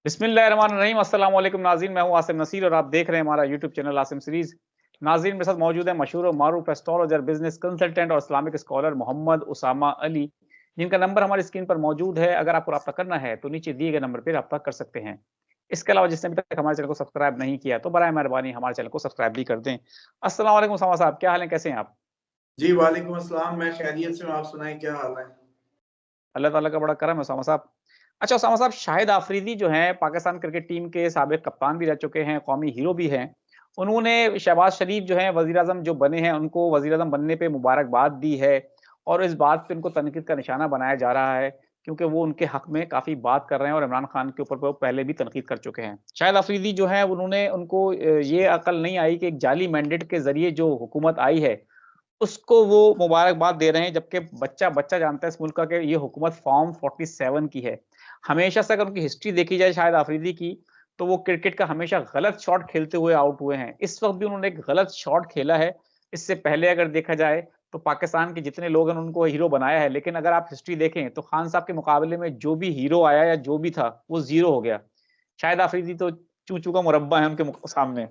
बिस्मिल्लाहिर्रहमानिर्रहीम। अस्सलाम वालेकुम नाज़रीन, मैं हूं आसिम नसीर और आप देख रहे हैं हमारा यूट्यूब चैनल आसिम सीरीज। नाज़रीन, मेरे साथ मौजूद है मशहूर और मारूफ एस्ट्रोलॉजर, बिजनेस कंसल्टेंट और इस्लामिक स्कॉलर मोहम्मद उसामा अली, जिनका नंबर हमारी स्क्रीन पर मौजूद है। अगर आपको रब्ता करना है तो नीचे दिए गए नंबर पर रब्ता कर सकते हैं। इसके अलावा जिसने अभी तक हमारे चैनल को सब्सक्राइब नहीं किया तो बराए मेहरबानी हमारे चैनल को सब्सक्राइब भी कर दें। अस्सलाम वालेकुम उसामा साहब, क्या हाल है, कैसे हैं आप? जी वालेकुम अस्सलाम। मैं खैरियत से हूँ, आप सुनाएं क्या हाल है? अल्लाह ताला का बड़ा करम है उसामा साहब। अच्छा उसामा साहब, शाहिद आफरीदी जो हैं पाकिस्तान क्रिकेट टीम के साबिक कप्तान भी रह चुके हैं, कौमी हीरो भी हैं। उन्होंने शहबाज शरीफ जो हैं वज़ीर-ए-आज़म जो बने हैं, उनको वज़ीर-ए-आज़म बनने पे मुबारकबाद दी है और इस बात पे उनको तनकीद का निशाना बनाया जा रहा है क्योंकि वो उनके हक में काफ़ी बात कर रहे हैं और इमरान खान के ऊपर वो पहले भी तनकीद कर चुके हैं। शाहिद आफरीदी जो हैं उन्होंने उनको ये अकल नहीं आई कि एक जाली मैंडेट के ज़रिए जो हुकूमत आई है उसको वो मुबारकबाद दे रहे हैं, जबकि बच्चा-बच्चा जानता है इस मुल्क का कि ये हुकूमत फॉर्म 47 की है। हमेशा से अगर उनकी हिस्ट्री देखी जाए शाहिद आफरीदी की, तो वो क्रिकेट का हमेशा गलत शॉट खेलते हुए आउट हुए हैं। इस वक़्त भी उन्होंने एक गलत शॉट खेला है। इससे पहले अगर देखा जाए, तो पाकिस्तान के जितने लोग हैं उनको हीरो बनाया है, लेकिन अगर आप हिस्ट्री देखें, तो खान साहब के मुकाबले में जो भी हीरो आया या जो भी था, वो ज़ीरो हो गया। शाहिद आफरीदी तो चूँ-चूँ का मुरब्बा है उनके सामने।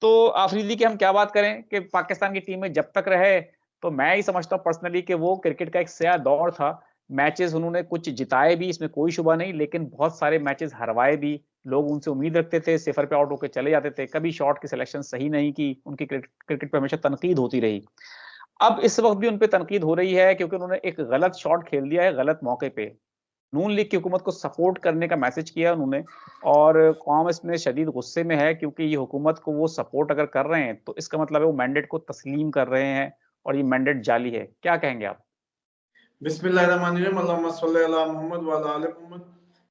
तो आफरीदी की हम क्या बात करें कि पाकिस्तान की टीम में जब तक रहे, तो मैं ही समझता हूँ पर्सनली कि वो क्रिकेट का एक स्या दौर था। मैचेज़ उन्होंने कुछ जिताए भी, इसमें कोई शुबा नहीं, लेकिन बहुत सारे मैचेज़ हरवाए भी। लोग उनसे उम्मीद रखते थे, सिफ़र पे आउट होके चले जाते थे। कभी शॉट की सिलेक्शन सही नहीं की, उनकी क्रिकेट पे हमेशा तनकीद होती रही। अब इस वक़्त भी उन पे तनकीद हो रही है क्योंकि उन्होंने एक गलत शॉट खेल दिया है, गलत मौके पे। नून लीग की हुकूमत को सपोर्ट करने का मैसेज किया उन्होंने और कौम इसमें शदीद गुस्से में है क्योंकि ये हुकूमत को वो सपोर्ट अगर कर रहे हैं, तो इसका मतलब है वो मैंडेट को तस्लीम कर रहे हैं और ये मैंडेट जाली है। क्या कहेंगे आप? बिस्मिल्लाहिर्रहमानिर्रहीम, अल्लाहुम्मा सल्ली अला मुहम्मद व अला आलि मुहम्मद।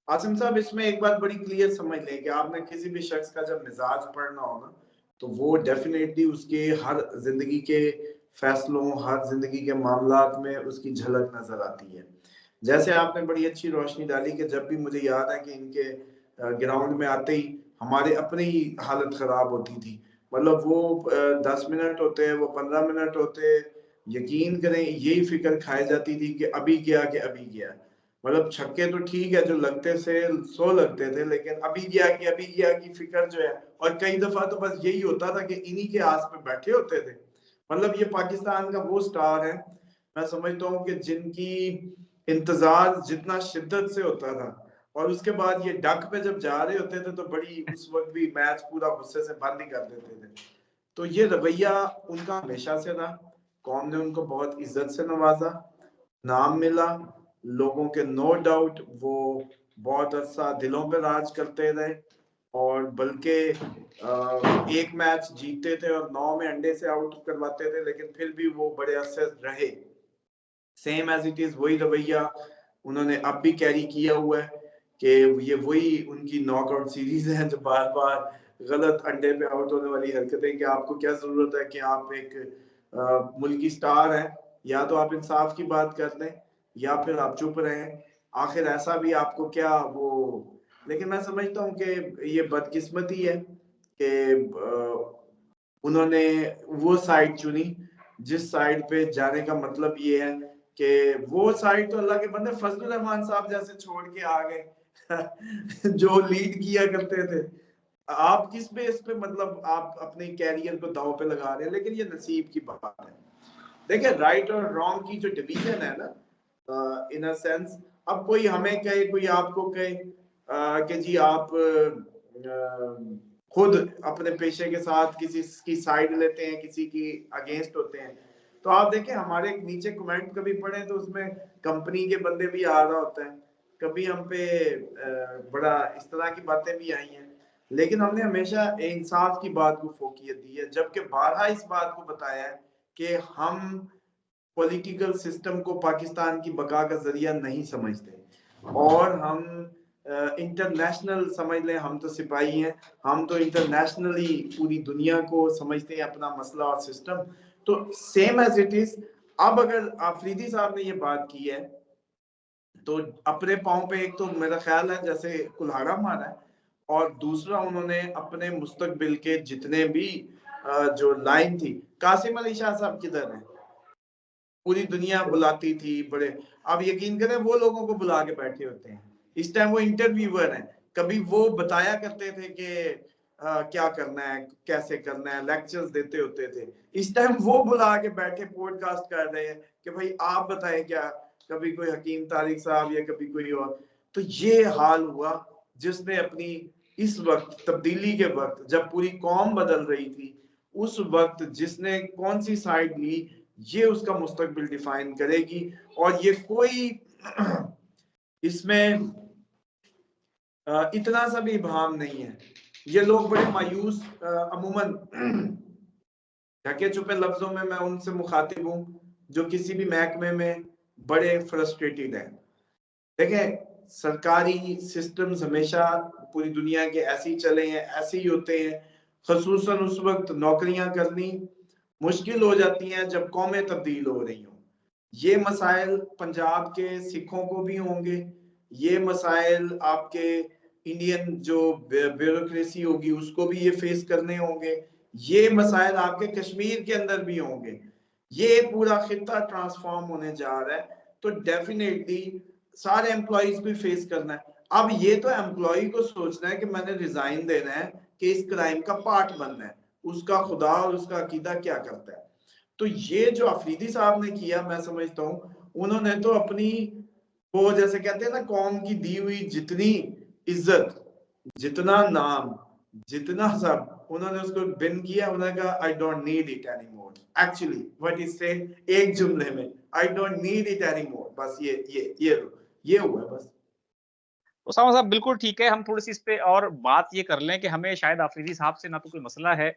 आसिम साहब, इसमें एक बात बड़ी क्लियर समझ लें कि आपने किसी भी शख्स का जब मिजाज पढ़ना हो ना, तो वो डेफिनेटली उसके हर जिंदगी के फैसलों, हर जिंदगी के मामलात में उसकी झलक नजर आती है। जैसे आपने बड़ी अच्छी रोशनी डाली कि जब भी मुझे याद है कि इनके ग्राउंड में आते ही हमारे अपनी ही हालत खराब होती थी। मतलब वो 10 मिनट होते, वो 15 मिनट होते, यकीन करें यही फिक्र खाई जाती थी कि अभी क्या, कि अभी क्या। मतलब छक्के तो ठीक है जो लगते थे, 100 लगते थे, लेकिन अभी गया कि अभी गया की फिक्र जो है। और कई दफा तो बस यही होता था कि इन्हीं के आस पे बैठे होते थे। मतलब ये पाकिस्तान का वो स्टार है, मैं समझता हूँ कि जिनकी इंतजार जितना शिद्दत से होता था, और उसके बाद ये डक पे जब जा रहे होते थे तो बड़ी, उस वक्त भी मैच पूरा गुस्से से बंद ही कर देते थे। तो ये रवैया उनका हमेशा से रहा। कौम ने उनको बहुत इज्जत से नवाजा, नाम मिला लोगों के, नो डाउट वो बहुत अच्छा दिलों पे राज करते रहे। और बल्कि एक मैच जीतते थे और 9 में अंडे से आउट करवाते थे, लेकिन फिर भी वो बड़े अरसे रहे। सेम एज इट इज वही रवैया उन्होंने अब भी कैरी किया हुआ है कि ये वही उनकी नॉकआउट सीरीज है जो बार बार गलत अंडे पे आउट होने वाली हरकतें, कि आपको क्या जरूरत है कि आप एक मुल्की स्टार हैं, या तो आप इंसाफ की बात कर लें या फिर आप चुप रहें। आखिर ऐसा भी आपको क्या वो। लेकिन मैं समझता हूँ कि ये बदकिस्मती है कि उन्होंने वो साइड चुनी जिस साइड पे जाने का मतलब ये है कि वो साइड तो अल्लाह के बंदे फजलुर रहमान साहब जैसे छोड़ के आ गए जो लीड किया करते थे। आप किस बेस पे मतलब आप अपने कैरियर को दांव पे लगा रहे हैं, लेकिन ये नसीब की बात है। देखिए, राइट और रॉन्ग की जो डिवीजन है ना, इन अ सेंस, अब कोई हमें कहे, कोई आपको कहे कि जी आप खुद अपने पेशे के साथ किसी की साइड लेते हैं, किसी की अगेंस्ट होते हैं, तो आप देखें हमारे नीचे कमेंट कभी पढ़े तो उसमें कंपनी के बंदे भी आ रहा होता है, कभी हम पे बड़ा इस तरह की बातें भी आई हैं। लेकिन हमने हमेशा इंसाफ की बात को फोकियत दी है, जबकि बारहा इस बात को बताया है कि हम पॉलिटिकल सिस्टम को पाकिस्तान की बका का जरिया नहीं समझते, और हम इंटरनेशनल समझ लें, हम तो सिपाही हैं, हम तो इंटरनेशनली पूरी दुनिया को समझते हैं अपना मसला और सिस्टम। तो सेम एज इट इज, अब अगर आफरीदी साहब ने ये बात की है तो अपने पाँव पे एक तो मेरा ख्याल है जैसे कुल्हाड़ा मारा है, और दूसरा उन्होंने अपने मुस्तकबिल के जितने भी जो लाइन थी। कासिम अली शाह साहब किधर हैं? पूरी दुनिया बुलाती थी बड़े, अब यकीन करें वो लोगों को बुला के बैठे होते हैं। इस टाइम वो इंटरव्यूअर हैं, कभी वो बताया करते थे कि क्या करना है, कैसे करना है, लेक्चर्स देते होते थे। इस टाइम वो बुला के बैठे पॉडकास्ट कर रहे हैं कि भाई आप बताएं क्या, कभी कोई हकीम तारिक साहब या कभी कोई और। तो ये हाल हुआ जिसने अपनी इस वक्त तब्दीली के वक्त जब पूरी कौम बदल रही थी, उस वक्त जिसने कौन सी साइड ली, ये उसका मुस्तकबिल डिफाइन करेगी। और ये कोई इसमें इतना सा भी इबाम नहीं है। ये लोग बड़े मायूस अमूमन ढके छुपे लफ्जों में मैं उनसे मुखातिब हूँ जो किसी भी महकमे में बड़े फ्रस्ट्रेटेड हैं। देखें, सरकारी सिस्टम्स हमेशा पूरी दुनिया के ऐसे ही चले हैं, ऐसे ही होते हैं। खसूसन उस वक्त नौकरियां करनी मुश्किल हो जाती हैं जब कौमें तब्दील हो रही हों। ये मसाइल पंजाब के सिखों को भी होंगे, ये मसाइल आपके इंडियन जो ब्यूरोक्रेसी होगी उसको भी ये फेस करने होंगे, ये मसाइल आपके कश्मीर के अंदर भी होंगे। ये पूरा खिता ट्रांसफॉर्म होने जा रहा है, तो डेफिनेटली सारे एम्प्लॉइज भी फेस करना है। अब ये तो एम्प्लॉय को सोचना है कि मैंने रिजाइन देना है कि इस क्राइम का पार्ट बनना है, उसका खुदा और उसका अकीदा क्या करता है। तो ये जो अफरीदी साहब ने किया, मैं समझता हूँ उन्होंने तो अपनी वो जैसे कहते हैं ना, कौम की दी हुई जितनी इज्जत, जितना नाम, जितना सब, उन्होंने उसको बिन किया। उन्होंने कहा I don't need it any more. Actually what is said एक जुमले में, I don't need it any more. बस ये हुआ है बस। उसामा साहब बिल्कुल ठीक है, हम थोड़ी-सी इस पे और बात ये कर लें कि हमें शायद आफरीदी साहब से ना तो कोई मसला है,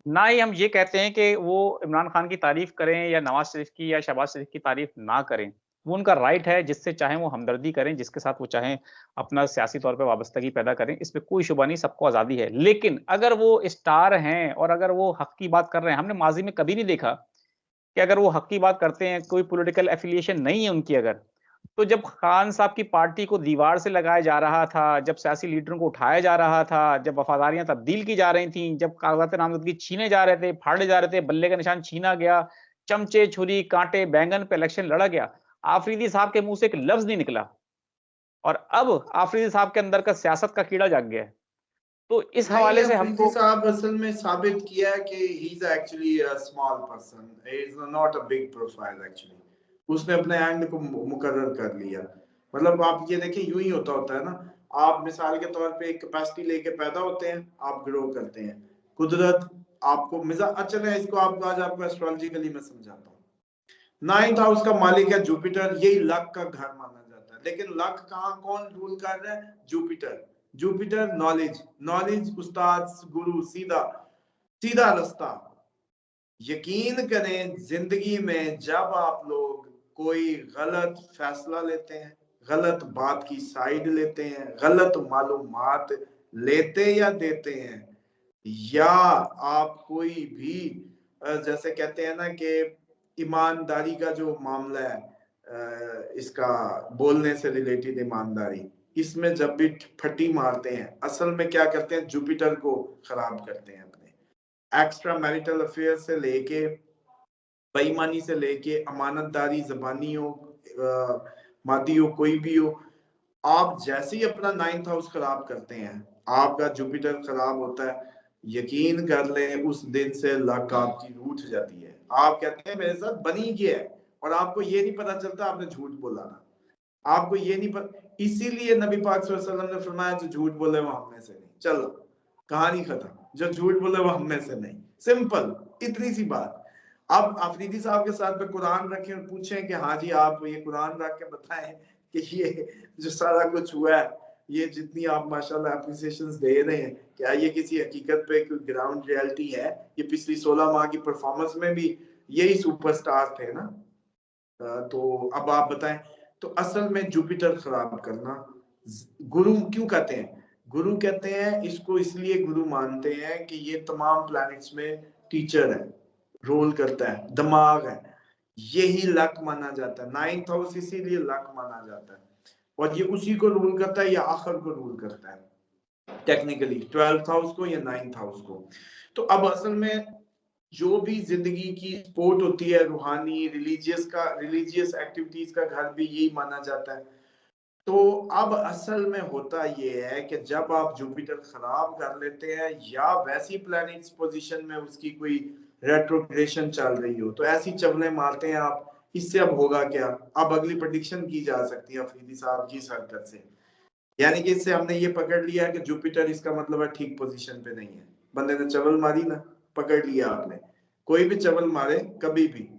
ना ही हम ये कहते हैं कि वो इमरान खान की तारीफ़ करें या नवाज़ शरीफ की या शहबाज़ शरीफ की तारीफ़ ना करें। वो उनका राइट है, जिससे चाहें वो हमदर्दी करें, जिसके साथ वो चाहें अपना सियासी तौर पे वाबस्तगी पैदा करें, इसमें कोई शुबा नहीं, सबको आज़ादी है। लेकिन अगर वो स्टार हैं और अगर वो हक़ की बात कर रहे हैं, हमने माज़ी में कभी नहीं देखा कि अगर वो हक़ की बात करते हैं, कोई पॉलिटिकल एफ़िलिएशन नहीं है उनकी अगर, तो जब खान साहब की पार्टी को दीवार से लगाया जा रहा था, जब सियासी लीडरों को उठाया जा रहा था, जब वफ़ादारियाँ तब्दील की जा रही थीं, जब कागज़ात नामज़दगी छीने जा रहे थे, फाड़े जा रहे थे, बल्ले का निशान छीना गया, चमचे, छुरी, काँटे, बैंगन पे इलेक्शन लड़ा गया, आफरीदी साहब के मुँह से एक लफ्ज़ नहीं निकला और अब आफरीदी साहब के अंदर का सियासत का कीड़ा जाग गया है। तो इस नहीं, हवाले से अफरीदी हमको साहब असल में साबित किया है कि he is actually a small person, he is not a big profile actually. उसने अपने एंड को मुकर्रर कर लिया। मतलब आप ये देखिए, यूं ही होता है ना। आप मिसाल के तौर पे एक कैपेसिटी लेके पैदा होते हैं, आप ग्रो करते हैं। कुदरत आपको चले इसको आपको आज आपको एस्ट्रोलॉजिकली मैं समझाता हूँ। 9th हाउस का मालिक है जुपिटर, यही लक का घर माना जाता है। लेकिन लक कहाँ कौन रूल कर रहा है? जुपिटर। जुपिटर नॉलेज, नॉलेज उस्ताद गुरु, सीधा सीधा रास्ता। यकीन करें, जिंदगी में जब आप लोग कोई गलत फैसला लेते हैं, गलत बात की साइड लेते हैं, गलत मालूमात लेते या देते हैं, या आप कोई भी जैसे कहते हैं ना कि ईमानदारी का जो मामला है, इसका बोलने से रिलेटेड ईमानदारी, इसमें जब भी फटी मारते हैं, असल में क्या करते हैं? जुपिटर को खराब करते हैं। अपने एक्स्ट्रा मैरिटल अफेयर से लेके, बेईमानी से लेके, अमानतदारी, जबानी हो, मादी हो, कोई भी हो, आप जैसे ही अपना 9th हाउस खराब करते हैं, आपका जुपिटर खराब होता है, यकीन कर लें उस दिन से लक आपकी रूठ जाती है। आप कहते हैं मेरे साथ बनी गया है, और आपको ये नहीं पता चलता आपने झूठ बोला ना, आपको ये नहीं पता। इसीलिए नबी पाक सल्लल्लाहु अलैहि वसल्लम ने फरमाया जो झूठ बोले वो हम में से नहीं। चलो कहानी खत्म, जो झूठ बोले वो हम में से नहीं। सिंपल, इतनी सी बात। अब अफरीदी साहब के साथ में कुरान रखें और पूछें कि हाँ जी आप ये कुरान रख के बताएं कि ये जो सारा कुछ हुआ है, ये जितनी आप माशाल्लाह एप्रिसिएशंस दे रहे हैं, क्या ये किसी हकीकत पे कोई ग्राउंड रियलिटी है? ये पिछली 16 माह की परफॉर्मेंस में भी यही सुपरस्टार थे ना। तो अब आप बताएं। तो असल में जुपिटर खराब करना, गुरु क्यों कहते हैं? गुरु कहते हैं इसको इसलिए गुरु मानते हैं कि ये तमाम प्लैनेट्स में टीचर है, रोल करता है, दिमाग है। यही लक माना जाता है। 9th हाउस इसीलिए लक माना जाता है, और ये उसी को रूल करता है या आखिर को रूल करता है टेक्निकली, 12th हाउस को या 9th हाउस को। तो अब असल में जो भी जिंदगी की स्पोर्ट होती है, रूहानी, रिलीजियस एक्टिविटीज का घर भी यही माना जाता है। तो अब असल में होता ये है कि जब आप जुपिटर खराब कर लेते हैं या वैसी प्लैनेट्स पोजीशन में उसकी कोई रेट्रोग्रेशन चल रही हो, तो ऐसी चवलें मारते हैं आप। इससे अब होगा क्या? अब अगली प्रेडिक्शन की जा सकती है अफरीदी साहब की इस हरकत से। यानी कि इससे हमने ये पकड़ लिया कि जुपिटर, इसका मतलब है ठीक पोजीशन पे नहीं है। बंदे ने चवल मारी ना, पकड़ लिया आपने। कोई भी चवल मारे कभी भी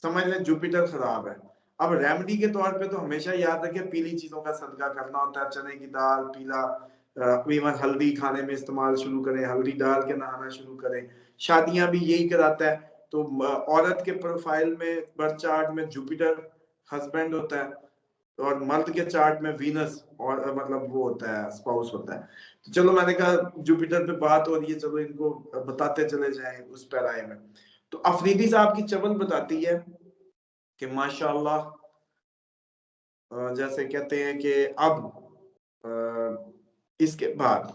समझ लें जुपिटर खराब है। अब रेमेडी के तौर पे तो हमेशा याद रखें, पीली चीजों का सदका करना होता है। चने की दाल, पीला इवन हल्दी खाने में इस्तेमाल शुरू करें, हल्दी डाल के नहाना शुरू करें। शादियां भी यही कराता है। तो औरत के प्रोफाइल में, बर्थ चार्ट में जुपिटर हस्बैंड होता है, और मर्द के चार्ट में वीनस और मतलब वो होता है, स्पाउस होता है। तो चलो, मैंने कहा जुपिटर पे बात हो रही है, चलो इनको बताते चले जाएं उस पैराए में। तो अफरीदी साहब की चवल बताती है कि माशाल्लाह, जैसे कहते हैं कि अब इसके बाद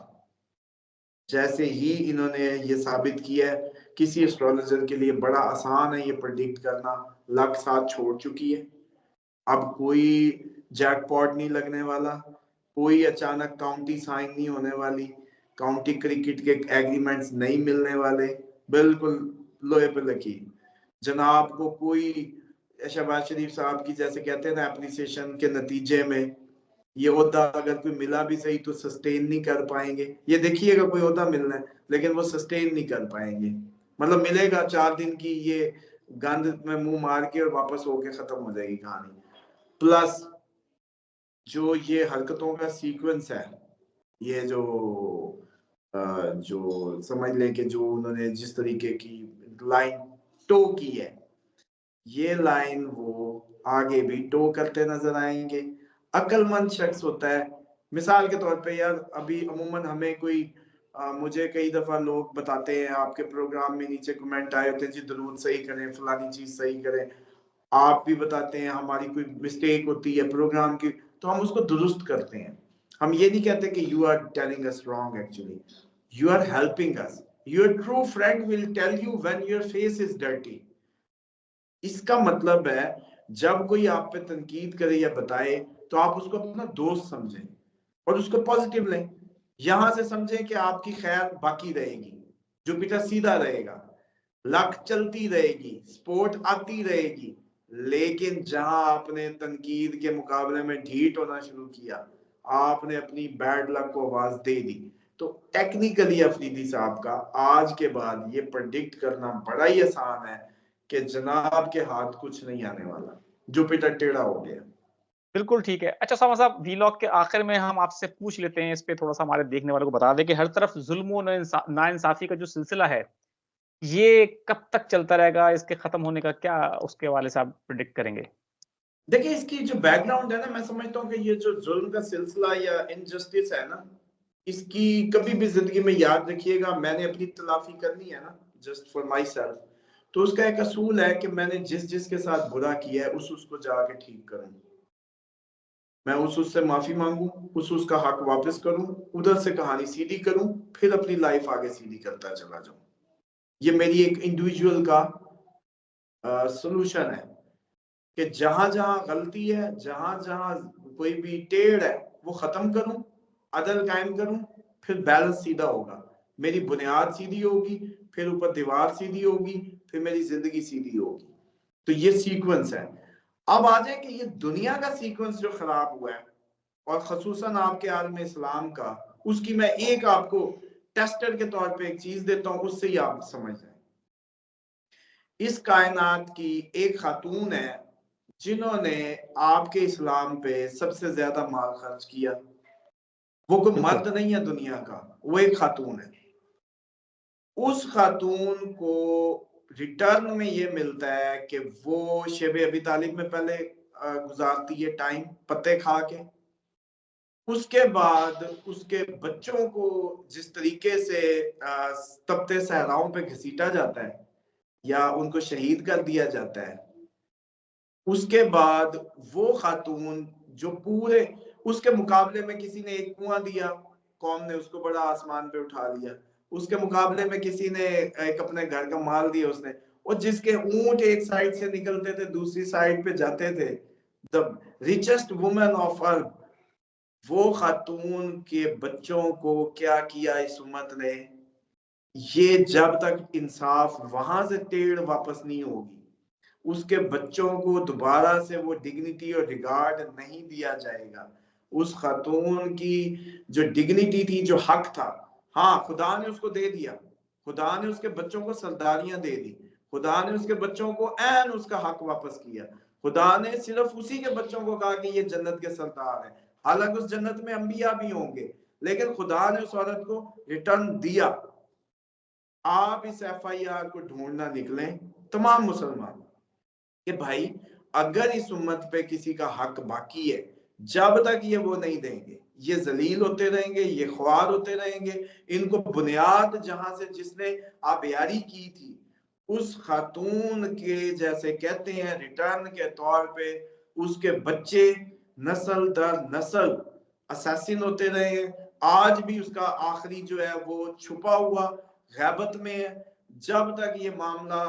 जैसे ही इन्होंने ये साबित किया है, किसी एस्ट्रोलॉजर के लिए बड़ा आसान है ये प्रेडिक्ट करना। लक साथ छोड़ चुकी है। अब कोई जैकपॉट नहीं लगने वाला, कोई अचानक काउंटी साइन नहीं होने वाली, काउंटी क्रिकेट के एग्रीमेंट्स नहीं मिलने वाले, बिल्कुल लोहे पे लकीर। जनाब को कोई शहबाज शरीफ साहब की, जैसे कहते हैं ना, एप्रिसिएशन के नतीजे में ये ओहदा अगर कोई मिला भी सही तो सस्टेन नहीं कर पाएंगे। ये देखिएगा, कोई ओहदा मिलना है लेकिन वो सस्टेन नहीं कर पाएंगे। मतलब मिलेगा 4 दिन की, ये गंद में मुंह मार के और वापस होके खत्म हो जाएगी कहानी। प्लस जो ये हरकतों का सीक्वेंस है, ये जो समझ लें कि जो उन्होंने जिस तरीके की लाइन टो की है, ये लाइन वो आगे भी टो करते नजर आएंगे। अक्लमंद शख्स होता है। मिसाल के तौर पे यार, अभी अमूमन हमें कोई मुझे कई दफा लोग बताते हैं, आपके प्रोग्राम में नीचे कमेंट आए होते हैं, जी दरूद सही करें, फलानी चीज सही करें। आप भी बताते हैं हमारी कोई मिस्टेक होती है प्रोग्राम की, तो हम उसको दुरुस्त करते हैं। हम ये नहीं कहते कि you are telling us wrong, actually you are helping us. Your true friend will tell you when your face is dirty. इसका मतलब है, जब कोई आप पे तनकीद करे या बताए, तो आप उसको अपना दोस्त समझें और उसको पॉजिटिव लें। यहां से समझें कि आपकी खैर बाकी रहेगी, जुपिटर सीधा रहेगा, लक चलती रहेगी, स्पोर्ट आती रहेगी। लेकिन जहां आपने तनकीद के मुकाबले में ढीठ होना शुरू किया, आपने अपनी बैड लक को आवाज दे दी। तो टेक्निकली अफरीदी साहब का आज के बाद ये प्रेडिक्ट करना बड़ा ही आसान है कि जनाब के हाथ कुछ नहीं आने वाला, जुपिटर टेढ़ा हो गया। बिल्कुल ठीक है। अच्छा सामा साहब, व्लॉग के आखिर में हम आपसे पूछ लेते हैं, इस पे थोड़ा-सा हमारे देखने वालों को बता दें कि हर तरफ ज़ुल्म और नाइंसाफ़ी का जो सिलसिला है, ये कब तक चलता रहेगा? इसके खत्म होने का क्या उसके हवाले से आप प्रेडिक्ट करेंगे? देखिए, इसकी जो बैकग्राउंड है ना, मैं समझता हूँ कि ये जो जुल्म का सिलसिला या इनजस्टिस है ना, इसकी कभी भी जिंदगी में याद रखिएगा, मैंने अपनी तलाफी करनी है ना, जस्ट फॉर माई सेल्फ, तो उसका एक असूल है कि मैंने जिस जिसके साथ बुरा किया है उसको जाके ठीक करूं। मैं उससे माफी मांगू, उसका हक वापस करूं, उधर से कहानी सीधी करूं, फिर अपनी लाइफ आगे सीधी करता चला जाऊं। ये मेरी एक इंडिविजुअल का सोल्यूशन है कि जहां जहां गलती है, जहां जहां कोई भी टेढ़ है, वो खत्म करूं, अदल कायम करूं, फिर बैलेंस सीधा होगा। मेरी बुनियाद सीधी होगी, फिर ऊपर दीवार सीधी होगी, फिर मेरी जिंदगी सीधी होगी। तो ये सीक्वेंस है। अब आ जाए कि ये दुनिया का सीक्वेंस जो खराब हुआ है, और खसूसन आपके आलम इस्लाम का, उसकी मैं एक आपको टेस्टर के तौर पे एक चीज देता हूं, उससे ही आप समझ जाए। इस कायनात की एक खातून है जिन्होंने आपके इस्लाम पे सबसे ज्यादा माल खर्च किया। वो कोई बिल्कुल। मर्द नहीं है दुनिया का, वो एक खातून है। उस खातून को रिटर्न में ये मिलता है कि वो शेब अबी तालिब में पहले गुजारती है टाइम पत्ते खा के। उसके बाद उसके बच्चों को जिस तरीके से तपते सहराओं पे घसीटा जाता है या उनको शहीद कर दिया जाता है, उसके बाद वो खातून जो पूरे, उसके मुकाबले में किसी ने एक कुआं दिया, कौम ने उसको बड़ा आसमान पे उठा लिया। उसके मुकाबले में किसी ने एक अपने घर का माल दिया उसने, और जिसके ऊंट एक साइड से निकलते थे दूसरी साइड पे जाते थे, the richest women of earth, वो खातून के बच्चों को क्या किया इस उम्मत ने, ये जब तक इंसाफ वहां से टेढ़ वापस नहीं होगी, उसके बच्चों को दोबारा से वो डिग्निटी और रिगार्ड नहीं दिया जाएगा। उस खातून की जो डिग्निटी थी, जो हक था, हाँ खुदा ने उसको दे दिया, खुदा ने उसके बच्चों को सरदारियां दे दी, खुदा ने उसके बच्चों को ऐन उसका हक वापस किया, खुदा ने सिर्फ उसी के बच्चों को कहा कि ये जन्नत के सरदार है। हालांकि उस जन्नत में अंबिया भी होंगे, लेकिन खुदा ने उस औरत को रिटर्न दिया। आप इस एफआईआर को ढूंढना निकलें तमाम मुसलमान कि भाई अगर इस उम्मत पे किसी का हक बाकी है, जब तक ये वो नहीं देंगे, ये जलील होते रहेंगे, ये ख्वार होते रहेंगे। इनको बुनियाद जहां से जिसने आबियारी की थी, उस खातून के जैसे कहते हैं रिटर्न के तौर पे उसके बच्चे नस्ल दर नस्ल असैसिन होते रहे। आज भी उसका आखिरी जो है वो छुपा हुआ गैबत में है। जब तक ये मामला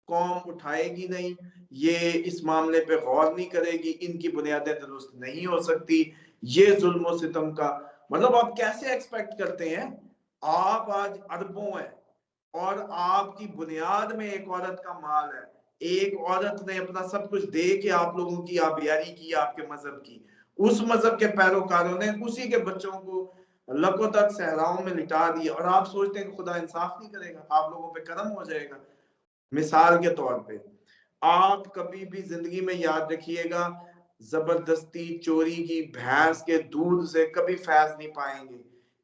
कौम उठाएगी नहीं, ये इस मामले पे गौर नहीं करेगी, इनकी बुनियादें दुरुस्त नहीं हो सकती। ये जुल्म सितम का मतलब आप कैसे एक्सपेक्ट करते हैं? आप आज अरबों हैं और आपकी बुनियाद में एक औरत का माल है, एक औरत ने अपना सब कुछ दे के आप लोगों की आबियारी की, आपके मजहब की। उस मजहब के पैरोकारों ने उसी के बच्चों को लको तक सहराओं में लिटा दिया, और आप सोचते हैं कि खुदा इंसाफ नहीं करेगा, आप लोगों पे करम हो जाएगा। मिसाल के तौर पे आप कभी भी जिंदगी में याद रखिएगा, जबरदस्ती चोरी की भैंस के दूध से कभी फैज नहीं पाएंगे।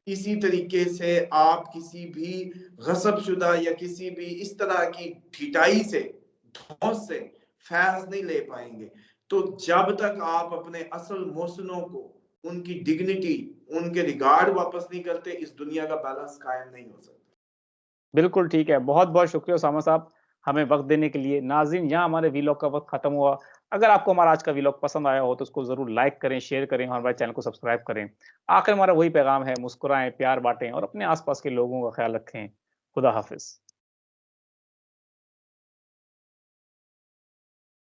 इसी तरीके से आप किसी भी गसब शुदा या किसी भी इस तरह की ढिठाई से, धौंस से फैज नहीं ले पाएंगे। तो जब तक आप अपने असल मोहसिनों को उनकी डिग्निटी, उनके रिगार्ड वापस नहीं करते, इस दुनिया का बैलेंस कायम नहीं हो सकता। बिल्कुल ठीक है। बहुत-बहुत शुक्रिया उसामा साहब, हमें वक़्त देने के लिए। नाज़रीन, यहाँ हमारे व्लॉग का वक़्त खत्म हुआ। अगर आपको हमारा आज का व्लॉग पसंद आया हो तो उसको ज़रूर लाइक करें, शेयर करें और हमारे चैनल को सब्सक्राइब करें। आखिर हमारा वही पैगाम है, मुस्कुराएँ, प्यार बाँटें और अपने आस-पास के लोगों का ख़्याल रखें। खुदा हाफ़िज़।